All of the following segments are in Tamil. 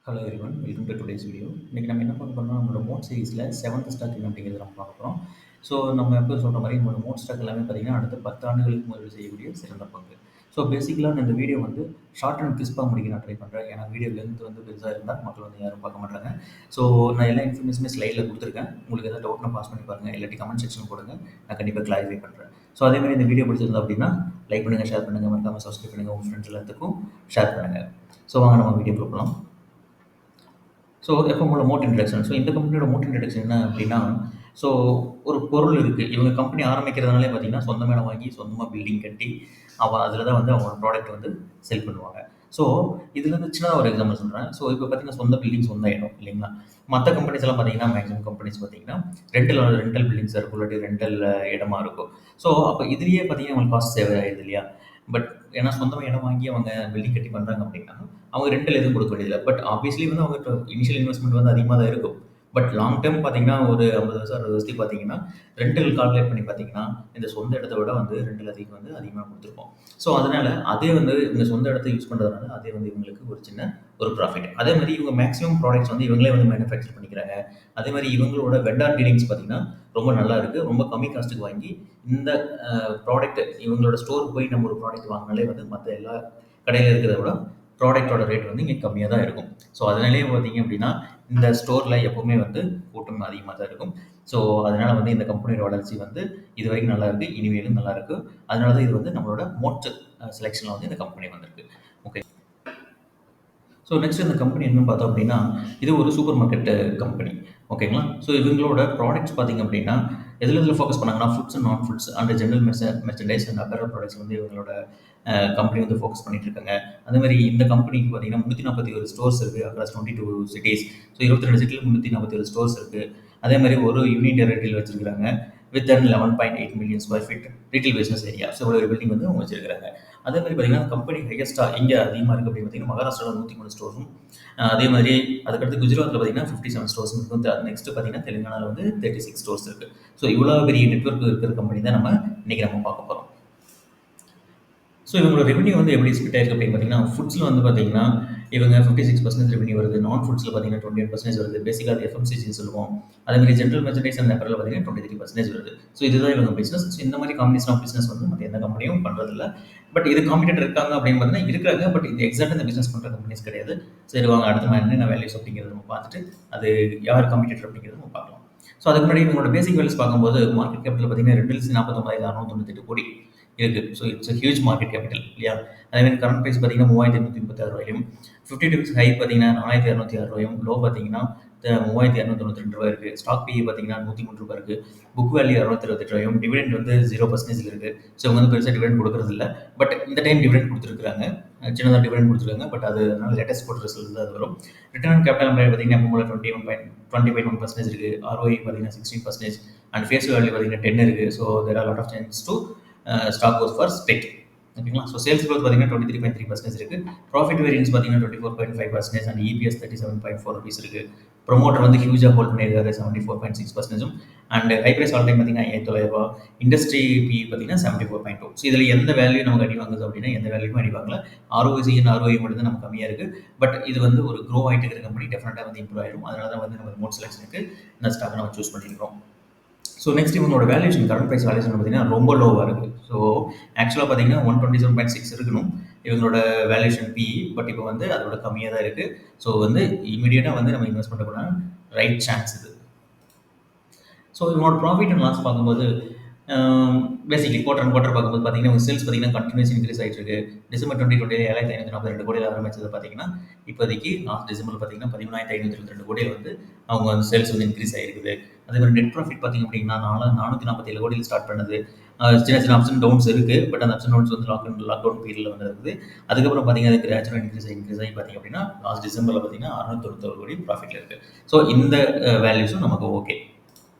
Hello everyone, welcome to today's video. இன்றைக்கி நம்ம என்ன பண்ண போறோம்னா, நம்மளோட மோட் சீரிஸில் செவன்த் ஸ்டாக் என்ன அப்படிங்கிறத நம்ம பார்க்க போகிறோம். ஸோ நம்ம எப்போ சொல்கிற மாதிரி நம்மளோட மோட் ஸ்டாக் எல்லாமே பார்த்தீங்கன்னா அடுத்த 10 ஆண்டுகளுக்கு முதலீடு செய்யக்கூடிய சிறந்த பங்கு. ஸோ பேசிக்கலாக நான் இந்த வீடியோ வந்து ஷார்ட் அண்ட் கிறிஸ்பாக முடிக்க நான் ட்ரை பண்ணுறேன். ஏன்னா வீடியோ லென்த் வந்து பெருசாக இருந்தால் மக்கள் வந்து யாரும் பார்க்க மாட்டாங்க. ஸோ நான் எல்லா இன்ஃபர்மேஷனுமே ஸ்லைடில் கொடுத்துருக்கேன். உங்களுக்கு எதாவது டவுட்னா பாஸ் பண்ணி பாருங்கள், இல்லாட்டி கமெண்ட் செக்ஷன் போடுங்க, நான் கண்டிப்பாக கிளாரிஃபை பண்ணுறேன். ஸோ அதேமாதிரி இந்த வீடியோ பிடிச்சிருந்தா அப்படின்னா லைக் பண்ணுங்கள், ஷேர் பண்ணுங்கள், மறக்காமல் சப்ஸ்கிரைப் பண்ணுங்கள், உங்கள் ஃப்ரெண்ட்ஸ் எல்லாத்துக்கும் ஷேர் பண்ணுங்கள். ஸோ வாங்க நம்ம வீடியோ போகலாம். ஸோ எப்போவுள்ள மோட் இன்ட்ரடக்ஷன். ஸோ இந்த கம்பெனியோட மோட் இன்ட்ரடக்ஷன் என்ன அப்படின்னா, ஸோ ஒரு பொருள் இருக்குது. இவங்க கம்பெனி ஆரம்பிக்கிறதுனாலே பார்த்தீங்கன்னா சொந்த இடம் வாங்கி சொந்தமாக பில்டிங் கட்டி அதில் தான் வந்து அவங்களோட ப்ராடக்ட் வந்து செல் பண்ணுவாங்க. ஸோ இதுலேருந்து சின்னதாக ஒரு எக்ஸாம்பிள் சொல்கிறேன். ஸோ இப்போ பார்த்தீங்கன்னா சொந்த பில்டிங் சொந்த இடம் இல்லைங்களா. மற்ற கம்பெனிஸ் எல்லாம் பார்த்தீங்கன்னா மேக்ஸிமம் கம்பெனிஸ் பார்த்தீங்கன்னா ரெண்டல் பில்டிங்ஸாக இருக்கும், இல்லாட்டி ரெண்டல் இடமா இருக்கும். ஸோ அப்போ இதுலேயே பார்த்தீங்கன்னா அவங்களுக்கு காஸ்ட் சேவ் ஆயிடுது இல்லையா. பட் ஏன்னா சொந்தமாக இடம் வாங்கி அவங்க பில்டிங் கட்டி பண்ணுறாங்க அப்படின்னா அவங்க ரெண்டல் எதுவும் கொடுக்க வேண்டியதில்லை. பட் ஆப்வியஸ்லி வந்து அவங்க இனிஷியல் இன்வெஸ்ட்மெண்ட் வந்து அதிகமாக தான் இருக்கும். பட் லாங் டேர்ம் பார்த்தீங்கன்னா ஒரு 50 வருஷம் 60 வருஷத்துக்கு பார்த்தீங்கன்னா ரெண்டல் கால்குலேட் பண்ணி பார்த்தீங்கன்னா இந்த சொந்த இடத்த விட வந்து ரெண்டல் அதிகம் வந்து அதிகமாக கொடுத்துருப்போம். ஸோ அதனால அதே வந்து இந்த சொந்த இடத்த யூஸ் பண்ணுறதுனால அதே வந்து இவங்களுக்கு ஒரு சின்ன ஒரு ப்ராஃபிட். அதே மாதிரி இவங்க மேக்ஸிமம் ப்ராடக்ட்ஸ் வந்து இவங்களே வந்து மேனுஃபேக்சர் பண்ணிக்கிறாங்க. அதே மாதிரி இவங்களோட வெண்டார் டீலிங்ஸ் பார்த்தீங்கன்னா ரொம்ப நல்லா இருக்குது. ரொம்ப கம்மி காஸ்ட்டுக்கு வாங்கி இந்த ப்ராடக்ட் இவங்களோட ஸ்டோருக்கு போய் நம்ம ஒரு ப்ராடக்ட் வாங்கினாலே வந்து மற்ற எல்லா கடையில் இருக்கிறத விட ப்ராடக்ட்டோட ரேட் வந்து இங்கே கம்மியாக தான் இருக்கும். ஸோ அதனாலேயே பார்த்தீங்க அப்படின்னா இந்த ஸ்டோரில் எப்போவுமே வந்து கூட்டம் அதிகமாக தான் இருக்கும். ஸோ அதனால் வந்து இந்த கம்பெனியோட வளர்ச்சி வந்து இது வரைக்கும் நல்லா இருக்குது, இனிமேலும் நல்லா இருக்குது. அதனால தான் இது வந்து நம்மளோட மோட் செலெக்ஷனில் வந்து இந்த கம்பெனி வந்திருக்கு. ஓகே. ஸோ நெக்ஸ்ட் இந்த கம்பெனி என்னன்னு பார்த்தோம் அப்படின்னா இது ஒரு சூப்பர் மார்க்கெட் கம்பெனி. ஓகேங்களா. ஸோ இவங்களோட ப்ராடக்ட்ஸ் பார்த்தீங்க அப்படின்னா எதில் ஃபோக்கஸ் பண்ணாங்கன்னா ஃபுட்ஸ் அண்ட் நான் foods and general merchandise and apparel products வந்து இவங்களோட கம்பெனி வந்து ஃபோக்கஸ் பண்ணிட்டு இருக்காங்க. அதே மாதிரி இந்த கம்பெனிக்கு பார்த்தீங்கன்னா 341 ஸ்டோர்ஸ் இருக்குது அக்ராஸ் 22 சிட்டிஸ். ஸோ 22 சிட்டியில் 341 ஸ்டோர்ஸ் இருக்குது. அதே மாதிரி ஒரு யூனிட் டெரிட்டரியில் வச்சிருக்காங்க with and 11.8 million square feet retail business area. So ஒரு பில்டிங் வந்து அவங்க வச்சிருக்காங்க. அதே மாதிரி பார்த்தீங்கன்னா கம்பெனி ஹையஸ்ட்டாக எங்கே அதிகமாக இருக்குது அப்படின்னு பார்த்தீங்கன்னா மகாராஷ்டிராவில் 103 ஸ்டோர்ஸும், அதே மாதிரி அதுக்கடுத்து குஜராத்தில் பார்த்தீங்கன்னா 57 ஸ்டோர்ஸும் இருக்குது. நெக்ஸ்ட் பார்த்தீங்கன்னா தெலுங்கானாவில் வந்து 36 ஸ்டோர்ஸ் இருக்குது. ஸோ இவ்வளோ பெரிய நெட்வொர்க் இருக்கிற கம்பெனி தான் இன்னைக்கு நம்ம பார்க்க போகிறோம். ஸோ இவங்களோட ரெவன்யூ வந்து எப்படி ஸ்பிட் ஆயிருக்கு அப்படின்னு பார்த்தீங்கன்னா ஃபுட்ஸில் வந்து பார்த்தீங்கன்னா இவங்க 56% ரெவன்யூ வருது. நான் ஃபுட்ஸில் பார்த்தீங்கன்னா 21% வருது. பேசிக்காக அது எஃப்எம்சிஜின்னு சொல்லுவோம். அதே மாதிரி ஜென்ரல் மெர்ச்சன்டைஸ் அண்ட் அப்பரல் பார்த்தீங்கன்னா 23% வருது. ஸோ இதுதான் இவங்க பிஸ்னஸ். ஸோ இந்த மாதிரி காம்பினேஷன் ஆஃப் பிஸ்னஸ் வந்து மற்ற எந்த கம்பெனியும் பண்ணுறதில்ல. பட் இது காம்படிட்டர் இருக்காங்க அப்படின்னு பார்த்தீங்கன்னா இருக்கிறாங்க. பட் இது எக்ஸாக்டாக இந்த பிஸ்னஸ் பண்ணுற கம்பெனிஸ் கிடையாது. சரி வாங்க அடுத்த நான் என்னென்ன வேல்யூஸ் அப்படிங்கிறத நம்ம பார்த்துட்டு அது யார் காம்படிட்டர் அப்படிங்கிறத நம்ம பார்க்கலாம். ஸோ அதுக்கு முன்னாடி இவங்களோட பேசிக் வேல்யூஸ் பார்க்கும்போது மார்க்கெட் கேபிட்டல் பார்த்தீங்கன்னா 2,49,698 கோடி இருக்குது. So it's huge market capital இல்லையா. அதேமாதிரி கரண்ட் ப்ரைஸ் பார்த்தீங்கன்னா 3,836 ரூபாயும், 52 வீக்ஸ் ஹை பார்த்தீங்கன்னா 4,206 ரூபாயும், லோ பார்த்தீங்கன்னா 3,292 ரூபாய் இருக்குது. ஸ்டாக் பிஇ பார்த்தீங்கன்னா 103 ரூபாய் இருக்குது. புக் வேல்யூ 628 ரூபாயும், டிவிடெண்ட் வந்து 0% இருக்குது. ஸோ இவங்க வந்து பெருசாக டிவிடெண்ட் கொடுக்குறது இல்லை. பட் இந்த டைம் டிவிடெண்ட் கொடுத்துருக்காங்க, சின்னதாக டிவிடெண்ட் கொடுத்துருக்காங்க. பட் அதனால லேட்டஸ்ட் போட்ட ரிசல்ட் தான் அது வரும். ரிட்டர்ன் ஆன் கேபிட்டல் பார்த்தீங்கன்னா எப்போ 20.1% இருக்குது. ROI பார்த்தீங்கன்னா 16% அண்ட் ஃபேஸ் வேல்யூ பார்த்தீங்கன்னா 10 இருக்குது. So there are lot of chance to stock goes for split. ஓகேங்களா. ஸோ சேல்ஸ் க்ரோத் பார்த்தீங்கன்னா 23.3% இருக்குது. ப்ராஃபிட் வேரியன்ஸ் பார்த்தீங்கன்னா 24.5% அண்ட் EPS 37.4 rupees இருக்குது. ப்ரொமோட்டர் வந்து ஹியூஜாக ஹோல்ட் பண்ணியிருக்காரு 74.6% and high price all time பார்த்தீங்கன்னா 5,900 ரூபா. இண்டஸ்ட்ரி பிஇ பார்த்தீங்கன்னா 74.2. ஸோ இதில் எந்த வேல்யூ நமக்கு அடி வாங்குது அப்படின்னா எந்த வேல்யூமே அடி வாங்கல. ROIC அண்ட் ROI மட்டும் தான் நமக்கு கம்மியாக இருக்குது. பட் இது வந்து ஒரு க்ரோ ஆகிட்டு இருக்கிற கம்பெனி, டெஃபினட்டாக வந்து இம்ப்ரூவ் ஆயிடும். அதனால தான் வந்து நம்ம மோட் செலெக்ஷனுக்கு இந்த ஸ்டாக் நம்ம சூஸ் பண்ணியிருக்கோம். ஸோ நெக்ஸ்ட் இவங்களோட வேல்யூஷன், கரண்ட் ப்ரைஸ் வேல்யூஷன் பார்த்தீங்கன்னா ரொம்ப லோவாக இருக்குது. ஸோ ஆக்சுவலாக பார்த்தீங்கன்னா 127.6 இருக்கணும் இவங்களோட வேல்யூஷன் பிஇ. பட் இப்போ வந்து அதோட கம்மியாக தான் இருக்குது. ஸோ வந்து இமீடியட்டாக வந்து நம்ம இன்வெஸ்ட் பண்ணக்கூடாது, ரைட் சான்ஸ் இது. ஸோ இவங்களோட ப்ராஃபிட் அண்ட் லாஸ் பார்க்கும்போது பேசிக்கலி குவார்டர் அண்ட் குவார்டர் பார்க்கும்போது பார்த்தீங்கன்னா சேல்ஸ் பார்த்தீங்கன்னா கண்டினியூஸ் இன்க்ரீஸ் ஆகிட்டு இருக்கு. டிசம்பர் 2020 7,542 கோடியில் ஆரம்பிச்சது பார்த்தீங்கன்னா இப்போதைக்கு லாஸ்ட் டிசம்பர் பார்த்தீங்கன்னா 13,522 கோடியில் வந்து அவங்க வந்து சேல்ஸ் வந்து இன்க்ரீஸ் ஆகிருக்குது. அதே மாதிரி நெட் ப்ராஃபிட் பார்த்தீங்க அப்படின்னா 447 கோடியில் ஸ்டார்ட் பண்ணது. சின்ன சின்ன அப்ஸ் அண்ட் டவுன்ஸ் இருக்குது. பட் அந்த அப்ஸ் அண்ட் டவுன்ஸ் வந்து லாக்டவுன் பீரியடில் வந்து இருக்குது. அதுக்கப்புறம் பார்த்தீங்கன்னா அது கிராஜுவலாக இன்க்ரீஸ் ஆகி பார்த்தீங்க அப்படின்னா லாஸ்ட் டிசம்பரில் பார்த்தீங்கன்னா 691 கோடி ப்ராஃபிட்டில் இருக்குது. ஸோ இந்த வேல்யூஸும் நமக்கு ஓகே.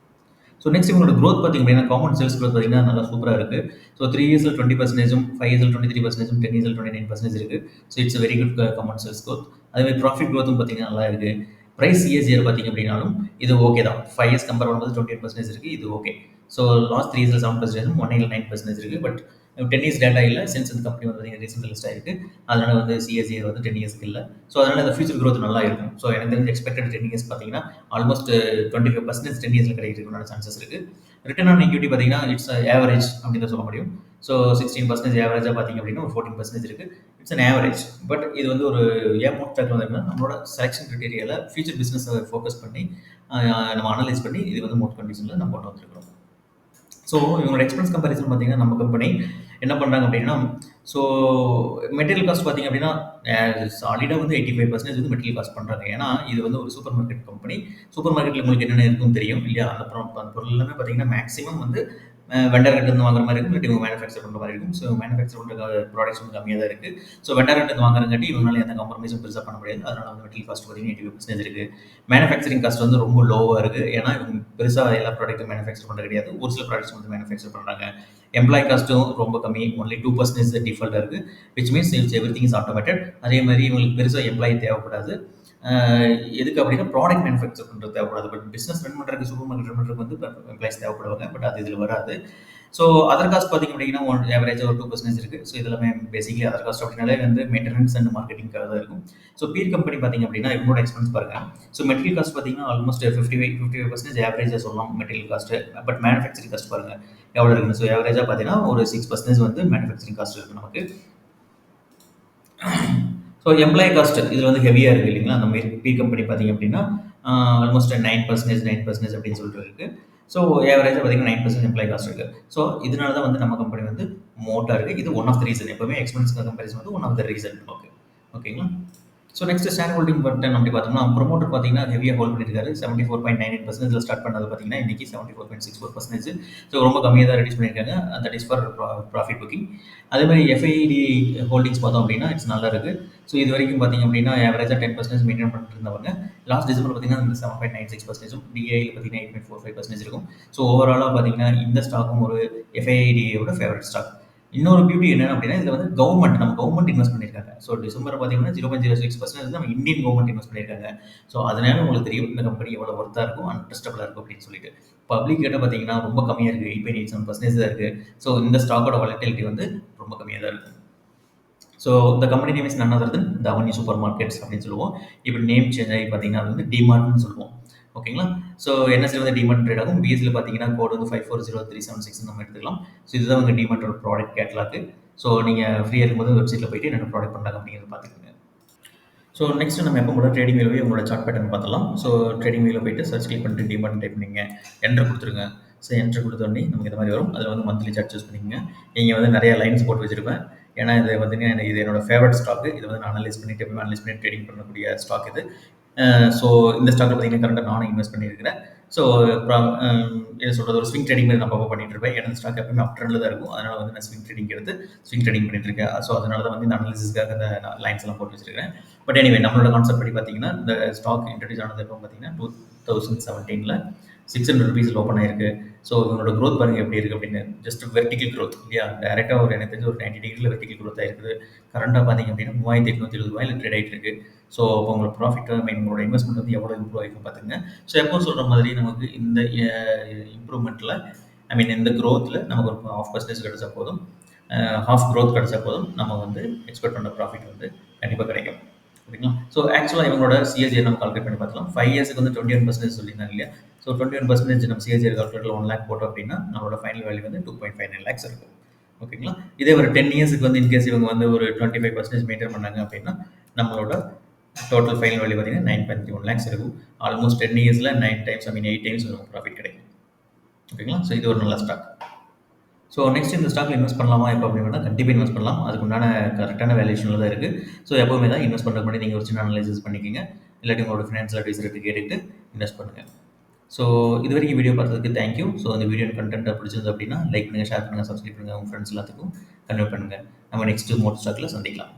ஸோ நெக்ஸ்ட் இவங்களோட க்ரோத் பார்த்தீங்க அப்படின்னா காமன் சேல்ஸ் க்ரோத் பார்த்தீங்கன்னா நல்லா சூப்பராக இருக்குது. ஸோ 3 இயர்ஸில் 20%, 5 இயர்ஸில் 23%, 10 இயர்ஸில் 29% இருக்குது. So it's very good common sales growth. அதேமாதிரி ப்ராஃபிட் க்ரோத்தும் பார்த்தீங்கன்னா நல்லா இருக்குது. ப்ரைஸ் சிஎஸ்ஆர் பார்த்தீங்க அப்படின்னாலும் இது ஓகே தான். 5 இயர்ஸ் கம்பேர் பண்ணும்போது 28% இருக்குது, இது ஓகே. ஸோ லாஸ்ட் 3 இயர்ஸில் 7%, 1 இயரில் 9% இருக்குது. பட் 10 இயர்ஸ் டேட்டா இல்ல. சின்ஸ் இந்த கம்பெனி வந்து பார்த்தீங்கன்னா ரீசென்ட்டா லிஸ்ட் ஆயிருக்கு. அதனால வந்து சிஏஜிஆர் வந்து 10 இயர்ஸ்க்கு இல்ல. ஸோ அதனால இந்த ஃபியூச்சர் குரோத் நல்லா இருக்கும். ஸோ எனக்கு தெரிஞ்சு எக்ஸ்பெக்டட் 10 இயர்ஸ் பார்த்தீங்கன்னா, ஆல்மோஸ்ட் 25% 10 இயர்ஸ்ல கிடைக்கிறதுக்கான சான்சஸ் இருக்கு. ரிட்டர்ன் ஆன் ஈக்விட்டி பார்த்தீங்கன்னா, இட்ஸ் ஆவரேஜ் அப்படின்னு தான் சொல்ல முடியும். ஸோ 16% ஆவரேஜா பார்த்தீங்க அப்படின்னா, ஒரு 14% இருக்கு. It's an average. பட் இது வந்து ஒரு ஏன் மோஸ்ட் ஸ்டாக்ல வந்து நம்மளோட செலக்ஷன் கிரைட்டீரியால ஃபியூச்சர் பிசினஸ ஃபோக்கஸ் பண்ணி நம்ம அனலைஸ் பண்ணி இது வந்து மோட் கண்டிஷன்ல நம்ம கொண்டு வந்திருக்கிறோம். ஸோ இவங்களோட எக்ஸ்பென்ஸ் கம்பேரிசன் பார்த்தீங்கன்னா நம்ம கம்பெனி என்ன பண்ணுறாங்க அப்படின்னா, ஸோ மெட்டீரியல் காஸ்ட் பார்த்தீங்க அப்படின்னா சாலிடாக வந்து 85% வந்து மெட்டீரியல் காஸ்ட் பண்ணுறாங்க. ஏன்னா இது வந்து ஒரு சூப்பர் மார்க்கெட் கம்பெனி. சூப்பர் மார்க்கெட்டில் உங்களுக்கு என்னென்ன இருக்குன்னு தெரியும் இல்லையா? அந்த பொருள் எல்லாமே பார்த்தீங்கன்னா மேக்ஸிமம் வந்து வெண்டர் கிட்ட இருந்து வாங்குற மாதிரி இருக்கும், இல்லாட்டி இவங்க மேனுஃபேக்சர் பண்ணுற மாதிரி இருக்கும். ஸோ மேனுஃபேக்சர் பண்ணுற ப்ராடக்ட்ஸ் வந்து கம்மியாக தான் இருக்குது. ஸோ வெண்டர் கிட்ட இருந்து வாங்குறங்காட்டி இவங்களால எந்த காம்ப்ரமைஸும் பெருசாக பண்ண முடியாது. அதனால வந்து மெட்டீரியல் காஸ்ட் பார்த்தீங்கன்னா 85% இருக்குது. மேனுஃபேக்சரிங் காஸ்ட் வந்து ரொம்ப லோவாக இருக்குது. ஏன்னா இவங்க பெருசாக எல்லா ப்ராடக்ட்டும் மேனுஃபேக்சர் பண்ணுறது கிடையாது. ஒரு சில ப்ராடக்ட்ஸ் வந்து மேனுஃபேக்சர் பண்ணுறாங்க. எம்ப்ளாய் காஸ்ட்டும் ரொம்ப கம்மி, ஒன்லி 2% டிஃபால்ட்டாக இருக்குது. Which means it's every thing is automated. அதே மாதிரி இவங்களுக்கு பெருசாக எம்ப்ளாயி தேவைப்படாது. எதுக்கு அப்படின்னா ப்ராடக்ட் மேனுஃபேக்சர் பண்ணுறது தேவைப்படாது. பட் பிஸ்னஸ் ரன் பண்ணுறதுக்கு சூப்பர் மார்க்கெட் ரன் பண்ணுறதுக்கு வந்து எம்ப்ளாய்ஸ் தேவைப்படுவாங்க. பட் அது இதில் வராது. ஸோ அதர் காஸ்ட் பார்த்தீங்க அப்படின்னா ஆவரேஜாக ஒரு 2% இருக்குது. ஸோ இதெல்லாமே பேசிக்கலி அதர் காஸ்ட் அப்படின்னாலே வந்து மெயின்டெனன்ஸ் அண்ட் மார்க்கெட்டிங்காக தான் இருக்கும். ஸோ பீர் கம்பெனி பார்த்தீங்க அப்படின்னா இவங்களோட எக்ஸ்பென்ஸ் பாருங்க. ஸோ மெட்டீரியல் காஸ்ட் பார்த்தீங்கன்னா ஆல்மோஸ்ட் 55% ஆவரேஜாக சொல்லலாம் material cost. But manufacturing cost பாருங்க எவ்வளோ இருக்குன்னு. ஸோ ஆவரேஜாக பார்த்தீங்கன்னா ஒரு 6% வந்து மேனுஃபேக்சரிங் காஸ்ட் இருக்குது நமக்கு. ஸோ எம்ப்ளாயி காஸ்ட் இதில் வந்து ஹெவியாக இருக்குது இல்லைங்களா? அந்த மாதிரி பீர் கம்பெனி பார்த்தீங்க அப்படின்னா ஆல்மோஸ்ட் 9% அப்படின்னு சொல்லிட்டு இருக்குது. ஸோ ஆவரேஜாக பார்த்தீங்கன்னா 9% எம்ப்ளாயி காஸ்ட் இருக்குது. ஸோ இதனால தான் வந்து நம்ம கம்பெனி வந்து மோட்டாக இருக்குது. இது ஒன் ஆஃப் த ரீசன். எப்பவுமே எக்ஸ்பென்ஸ் கம்பேரிசன் வந்து ஒன் ஆஃப் த ரீசன். ஓகேங்களா? So next share holding button அப்படி பார்த்தோம்னா ப்ரொமோட்டர் பார்த்தீங்கன்னா ஹெவியாக ஹோல்ட் பண்ணியிருக்காரு. 74.98% ஸ்டார்ட் பண்ணது பார்த்தீங்கன்னா இன்னைக்கு 74.64%. ஸோ ரொம்ப கம்மியாக தான் ரெடியூஸ் பண்ணியிருக்காங்க. That is for profit booking. அதே மாதிரி எஃப்ஐடி ஹோல்டிங்ஸ் பார்த்தோம் அப்படின்னா இட்ஸ் நல்லா இருக்குது. ஸோ இது வரைக்கும் பார்த்தீங்க அப்படின்னா ஆவரேஜாக 10% மெயின்டைன் பண்ணிட்டு இருந்தவங்க லாஸ்ட் டிசம்பர் பார்த்தீங்கன்னா இந்த 7.96%, டிஐயில் பார்த்தீங்கன்னா 8.45% இருக்கும். ஸோ ஓவராலாக பார்த்தீங்கன்னா இந்த ஸ்டாக்கும் ஒரு எஃப்ஐடியோட ஃபேவரட் ஸ்டாக். இன்னொரு பியூட்டி என்ன அப்படின்னா இதில் வந்து நம்ம கவர்மெண்ட் இன்வெஸ்ட் பண்ணியிருக்காங்க. ஸோ டிசம்பர் பார்த்தீங்கன்னா 0.06% நம்ம இந்தியன் கவர்மெண்ட் இன்வெஸ்ட் பண்ணியிருக்காங்க. ஸோ அதனால உங்களுக்கு தெரியும் இந்த கம்பெனி எவ்வளோ ஒர்த்தாக இருக்கும், அன்ட்ரஸ்டபிளாக இருக்கும் அப்படின்னு சொல்லிட்டு. பப்ளிக் கிட்ட பார்த்தீங்கன்னா ரொம்ப கம்மியாக இருக்குது, 8.87% தான் இருக்குது. ஸோ இந்த ஸ்டாக்கோட வாலட்டிலிட்டி வந்து ரொம்ப கம்மியாக தான் இருக்குது. ஸோ இந்த company name is none other than Avenue supermarkets அப்படின்னு சொல்லுவோம். இப்போ நேம் சேஞ்ச் ஆகி பார்த்தீங்கன்னா அது வந்து டிமார்ட்னு சொல்லுவோம். ஓகேங்களா? ஸோ என்எஸ்சியில் வந்து டிமார்ட் ட்ரேட் ஆகும். பிஎஸ்சியில் பார்த்தீங்கன்னா கோட் வந்து 540376 நம்ம எடுத்துக்கலாம். ஸோ இதுதான் உங்கள் டிமார்ட்டோட ப்ராடக்ட் கேட்லாக்கு. ஸோ நீங்கள் ஃப்ரீயாக இருக்கும்போது வெப்சைட்டில் போயிட்டு என்னென்ன ப்ராடக்ட் பண்ணுறாங்க அப்படிங்கிறத பார்த்துக்கோங்க. ஸோ நெக்ஸ்ட் நம்ம எப்போ கூட ட்ரேடிங் வியூவே உங்களோட சார்ட் பேட்டர்ன் பார்த்துலாம். ஸோ ட்ரேடிங் வியூவில் போயிட்டு சர்ச் கிளிக் பண்ணிட்டு டிமார்ட் டைப் பண்ணிங்க, என்ட்ரு கொடுத்துருங்க. ஸோ என்ட்ரு கொடுத்தோடனே நமக்கு இந்த மாதிரி வரும். அதில் வந்து மந்த்லி சார்ட் சூஸ் பண்ணிக்கங்க. இங்கே வந்து நிறைய லைன்ஸ் போட்டு வச்சிருப்பேன். ஏன்னா இது வந்து இது என்னோட ஃபேவரட் ஸ்டாக்கு. இது வந்து நான் அனலைஸ் பண்ணிட்டு எப்பவுமே அனலைஸ் பண்ணி ட்ரேடிங் பண்ணக்கூடிய ஸ்டாக் இது. ஸோ இந்த ஸ்டாக்கில் பார்த்தீங்கன்னா கரெக்டாக நானும் இன்வெஸ்ட் பண்ணியிருக்கிறேன். ஸோ என்ன சொல்கிறது, ஒரு ஸ்விங் ட்ரேடிங் நான் அப்பப்போ பண்ணிட்டு இருப்பேன். ஏன்னா ஸ்டாக் எப்பவுமே அப் ட்ரெண்டில் தான் இருக்கும். அதனால் வந்து நான் ஸ்விங் ட்ரேடிங் எடுத்து ஸ்விங் ட்ரேடிங் பண்ணிட்டு இருக்கேன். ஸோ அதனால தான் வந்து இந்த அனாலிசிஸ்க்காக இந்த லைன்ஸ் எல்லாம் போட்டு வச்சிருக்கேன். பட் எனிவே நம்மளோட கான்செப்ட் படி பார்த்தீங்கன்னா இந்த ஸ்டாக் இன்ட்ரடியூஸ் ஆனது எப்போ பார்த்தீங்கன்னா 2017 600 ரூபீஸில் ஓப்பன் ஆயிருக்கு. ஸோ இவங்களோட க்ரோத் பாருங்கள் எப்படி இருக்குது அப்படின்னு. ஜஸ்ட் வெர்டிக்கல் க்ரோத் இல்லையா? டேரெக்டாக ஒரு எனக்கு தெரிஞ்சு ஒரு 90 டிகிரியில் வெர்டிக்கல் க்ரோத் ஆயிருக்குது. கரண்டாக பார்த்தீங்க அப்படின்னா 3870 ட்ரேட் ஆகிட்டு இருக்கு. ஸோ அப்போ உங்களோட ப்ராஃபிட் உங்களோட இன்வெஸ்ட்மெண்ட் வந்து எவ்வளோ இம்ப்ரூவ் ஆகிருக்கும் பார்த்துங்க. ஸோ எப்போ சொல்கிற மாதிரி நமக்கு இந்த இம்ப்ரூவ்மெண்ட்டில் இந்த க்ரோத்தில் நமக்கு ஒரு 0.5% கிடைச்சா போதும், ஹாஃப் க்ரோத் கிடைச்சா போதும், நம்ம வந்து எக்ஸ்பெக்ட் பண்ண ப்ராஃபிட் வந்து கண்டிப்பாக கிடைக்கும். ஓகேங்களா? ஸோ ஆக்சுவலாக இவங்களோட சிஏஜிஆர் நம்ம கால்குலேட் பண்ணி பார்க்கலாம். 5 இயர்ஸுக்கு வந்து 21% சொல்லியிருந்தாங்க இல்லையா? ஸோ 21% நம்ம சிஏஜிஆர் கால்குலேட்டில் 1 lakh போட்டோம் அப்படின்னா நம்மளோட ஃபைனல் வேல்யூ வந்து 2.59 lakhs இருக்கும். ஓகேங்களா? இதே ஒரு 10 இயர்ஸுக்கு வந்து இன்கேஸ் இவங்க வந்து ஒரு 25% மெயின்டைன் பண்ணாங்க அப்படின்னா நம்மளோட டோட்டல் ஃபைனல் வேல்யூ பார்த்தீங்கன்னா 9.31 lakhs இருக்கும். ஆல்மோஸ்ட் 10 இயர்ஸில் 8 டைம்ஸ் நமக்கு ப்ராஃபிட் கிடைக்கும். ஓகேங்களா? ஸோ இது ஒரு நல்ல ஸ்டாக். ஸோ நெக்ஸ்ட் இந்த ஸ்டாக்ல இன்வெஸ்ட் பண்ணலாமா எப்போ அப்படின்னா கண்டிப்பாக இன்வெஸ்ட் பண்ணலாம். அதுக்கு உண்டான கரெக்டான வேல்யூஷனில் தான் இருக்குது. ஸோ எப்போவுமே தான் இன்வெஸ்ட் பண்ணுறதுக்கு முன்னாடி நீங்கள் ஒரு சின்ன அனலைசிஸ் பண்ணிக்கோங்க. இல்லாட்டி உங்களோட ஃபினான்ஷியல் அட்வைசர்கிட்ட கேட்டுட்டு இன்வெஸ்ட் பண்ணுங்கள். ஸோ இது வரைக்கும் வீடியோ பார்த்ததுக்கு தேங்க்யூ. ஸோ இந்த வீடியோ கண்டென்ட்டாக பிடிச்சது அப்படின்னா லைக் பண்ணுங்கள், ஷேர் பண்ணுங்கள், சப்ஸ்கிரைப் பண்ணுங்கள், உங்கள் ஃப்ரெண்ட்ஸ் எல்லாத்துக்கும் கன்வே பண்ணுங்கள். நம்ம நெக்ஸ்ட் மோட் ஸ்டாக்ல சந்திக்கலாம்.